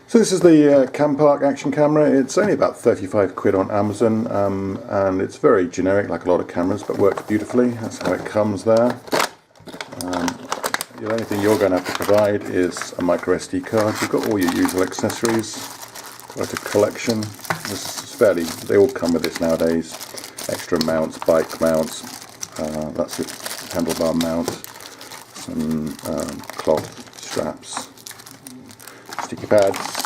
So this is the Campark action camera. It's only about 35 quid on Amazon, and it's very generic like a lot of cameras, but works beautifully. That's how it comes there. The only thing you're going to have to provide is a micro SD card. You've got all your usual accessories, quite a collection. This is they all come with this nowadays. Extra mounts, bike mounts, that's it, handlebar mount, some cloth straps, sticky pads.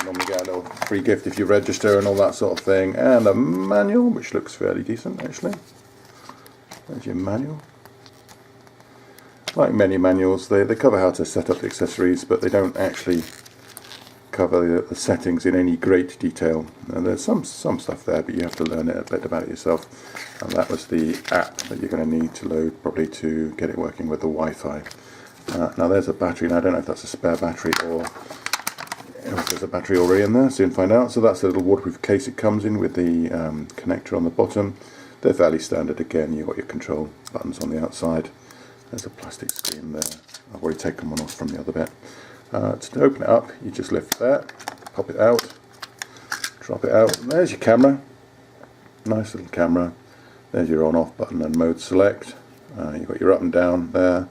Normally get a little free gift if you register and all that sort of thing, and a manual which looks fairly decent actually. There's your manual. Like many manuals, they cover how to set up the accessories, but they don't actually cover the settings in any great detail. And there's some stuff there, but you have to learn it a bit about it yourself. And that was the app that you're going to need to load probably to get it working with the Wi-Fi. Now there's a battery, and I don't know if that's a spare battery or if there's a battery already in there, soon find out. So that's the little waterproof case it comes in with the connector on the bottom. They're fairly standard again. You've got your control buttons on the outside. There's a plastic screen there. I've already taken one off from the other bit. To open it up, you just lift that, pop it out, drop it out, and there's your camera. Nice little camera. There's your on-off button and mode select. You've got your up and down there.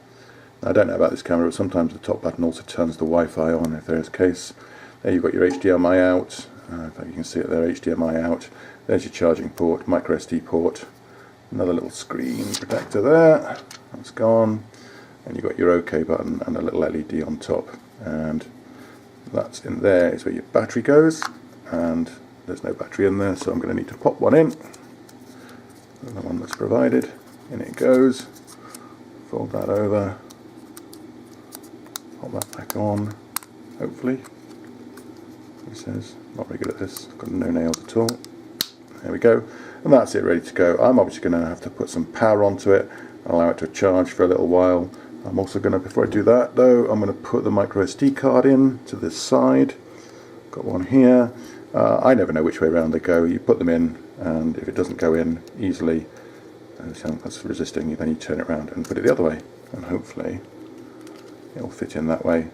Now, I don't know about this camera, but sometimes the top button also turns the Wi-Fi on if there is a case. There you've got your HDMI out. In fact, you can see it there, HDMI out. There's your charging port, micro SD port. Another little screen protector there. That's gone. And you've got your OK button and a little LED on top. And that's in there is where your battery goes. And there's no battery in there, so I'm going to need to pop one in. And the one that's provided. In it goes. Fold that over. Pop that back on. Hopefully. It says, not very good at this, got no nails at all. There we go, and that's it, ready to go. I'm obviously going to have to put some power onto it, allow it to charge for a little while. I'm also going to, before I do that though, I'm going to put the micro SD card in to this side. Got one here. I never know which way around they go. You put them in, and if it doesn't go in easily, that's resisting, then you turn it around and put it the other way, and hopefully it'll fit in that way.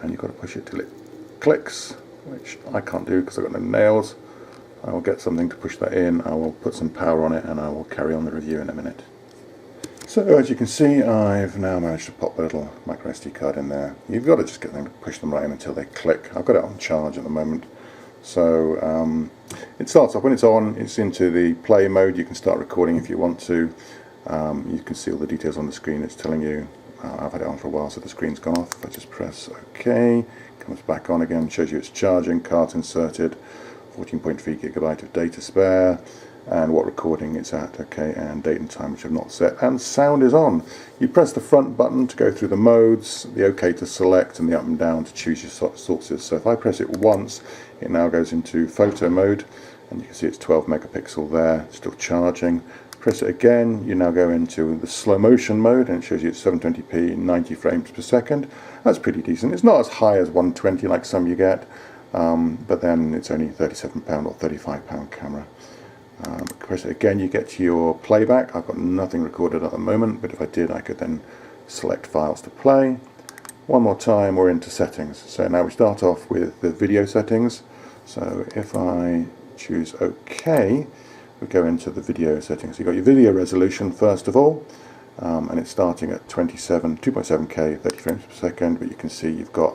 And you've got to push it till it clicks, which I can't do because I've got no nails. I will get something to push that in, I will put some power on it, and I will carry on the review in a minute. So as you can see, I've now managed to pop the little micro SD card in there. You've got to just get them to push them right in until they click. I've got it on charge at the moment. So it starts off, when it's on, it's into the play mode. You can start recording if you want to. You can see all the details on the screen. It's telling you, I've had it on for a while, so the screen's gone off. If I just press OK, comes back on again, shows you it's charging, card inserted, 14.3 gigabyte of data spare, and what recording it's at, okay, and date and time, which I've not set, and sound is on. You press the front button to go through the modes, the OK to select, and the up and down to choose your sources. So if I press it once, it now goes into photo mode, and you can see it's 12 megapixel there, still charging. Press it again, you now go into the slow motion mode, and it shows you it's 720p, 90 frames per second. That's pretty decent. It's not as high as 120 like some you get, but then it's only £37 or £35 camera. Press it again, you get to your playback. I've got nothing recorded at the moment, but if I did, I could then select files to play. One more time, we're into settings. So now we start off with the video settings. So if I choose OK, we go into the video settings. You've got your video resolution first of all, and it's starting at 2.7K, 30 frames per second, but you can see you've got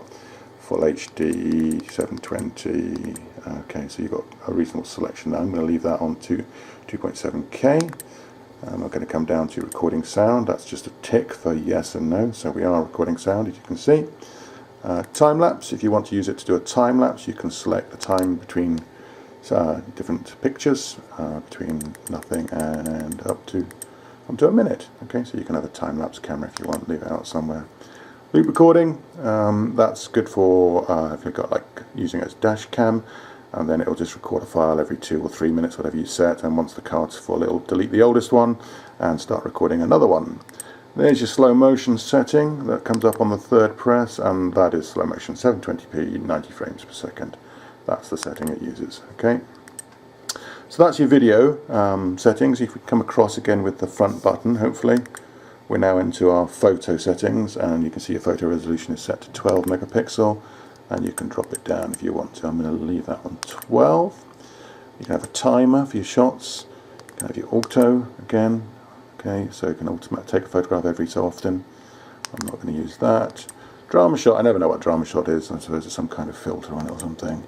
Full HD, 720, okay, so you've got a reasonable selection there. I'm going to leave that on to 2.7K. I'm going to come down to recording sound. That's just a tick for yes and no, so we are recording sound, as you can see. Time lapse, if you want to use it to do a time lapse, you can select the time between different pictures, between nothing and up to a minute. Okay, so you can have a time lapse camera if you want, leave it out somewhere. Loop recording, that's good for if you've got like using it as dash cam, and then it'll just record a file every 2 or 3 minutes, whatever you set, and once the card's full it'll delete the oldest one and start recording another one. There's your slow motion setting that comes up on the third press, and that is slow motion, 720p, 90 frames per second. That's the setting it uses. Okay, so that's your video settings. If we come across again with the front button, hopefully we're now into our photo settings, and you can see your photo resolution is set to 12 megapixel. and you can drop it down if you want to. I'm going to leave that on 12. You can have a timer for your shots. You can have your auto again. Okay, so you can take a photograph every so often. I'm not going to use that. Drama shot, I never know what drama shot is. I suppose it's some kind of filter on it or something.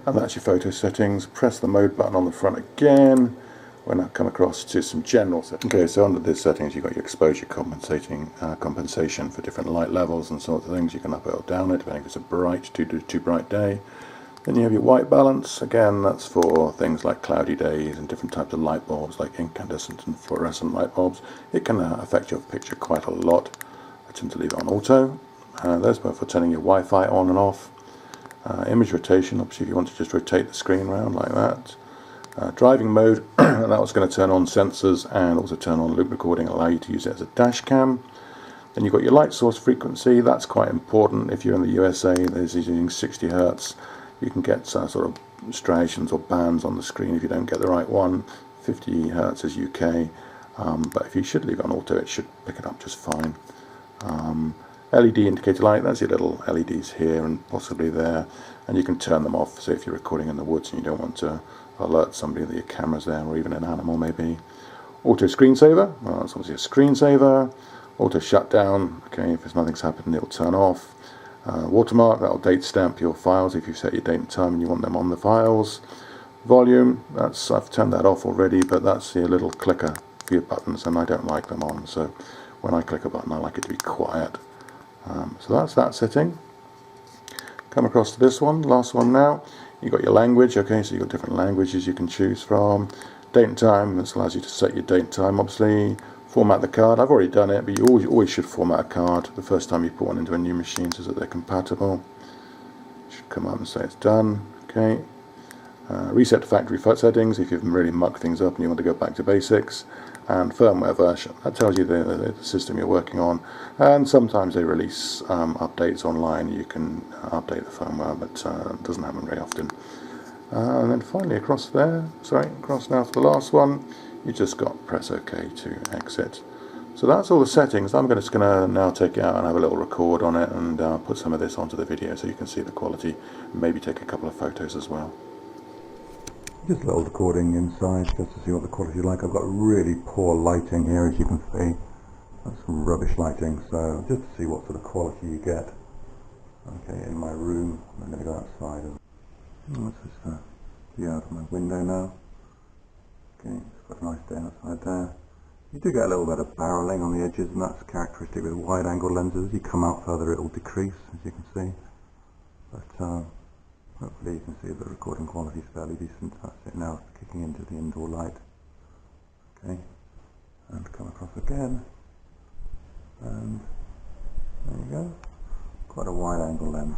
And that's your photo settings. Press the mode button on the front again when I come across to some general settings. Okay, so under this settings you've got your exposure compensation for different light levels and sorts of things. You can up it or down it depending if it's a bright, too bright day. Then you have your white balance. Again, that's for things like cloudy days and different types of light bulbs like incandescent and fluorescent light bulbs. It can affect your picture quite a lot. I tend to leave it on auto. There's both for turning your Wi-Fi on and off. Image rotation, obviously if you want to just rotate the screen around like that. Driving mode, and that was going to turn on sensors and also turn on loop recording, allow you to use it as a dash cam. Then you've got your light source frequency. That's quite important. If you're in the USA, there's using 60 Hertz. You can get sort of striations or bands on the screen if you don't get the right one. 50 Hertz is UK, but if you should leave it on auto, it should pick it up just fine. LED indicator light, that's your little LEDs here and possibly there, and you can turn them off. So if you're recording in the woods and you don't want to alert somebody that your camera's there, or even an animal maybe. Auto screensaver, well, that's obviously a screensaver. Auto shutdown, okay, if nothing's happened it'll turn off. Watermark, that'll date stamp your files if you set your date and time and you want them on the files. Volume, I've turned that off already, but that's your little clicker for your buttons and I don't like them on, so when I click a button I like it to be quiet. So that's that setting. Come across to this one, last one now. You've got your language, okay, so you've got different languages you can choose from. Date and time, this allows you to set your date and time, obviously. Format the card, I've already done it, but you always should format a card the first time you put one into a new machine so that they're compatible. Should come up and say it's done, okay. Reset to factory settings if you've really mucked things up and you want to go back to basics. And firmware version, that tells you the system you're working on, and sometimes they release updates online. You can update the firmware, but it doesn't happen very often. And then finally across now to the last one, you just got press OK to exit. So that's all the settings. I'm just going to now take it out and have a little record on it and put some of this onto the video so you can see the quality, maybe take a couple of photos as well. Just a little recording inside just to see what the quality is like. I've got really poor lighting here, as you can see. That's some rubbish lighting, so just to see what sort of quality you get. Okay, in my room, I'm going to go outside and let's just view out of my window now. Okay, it's got a nice day outside there. You do get a little bit of barreling on the edges, and that's characteristic with wide angle lenses. As you come out further it will decrease, as you can see. But hopefully you can see the recording quality is fairly decent. That's it now, it's kicking into the indoor light. Okay, and come across again. And there you go. Quite a wide angle lens.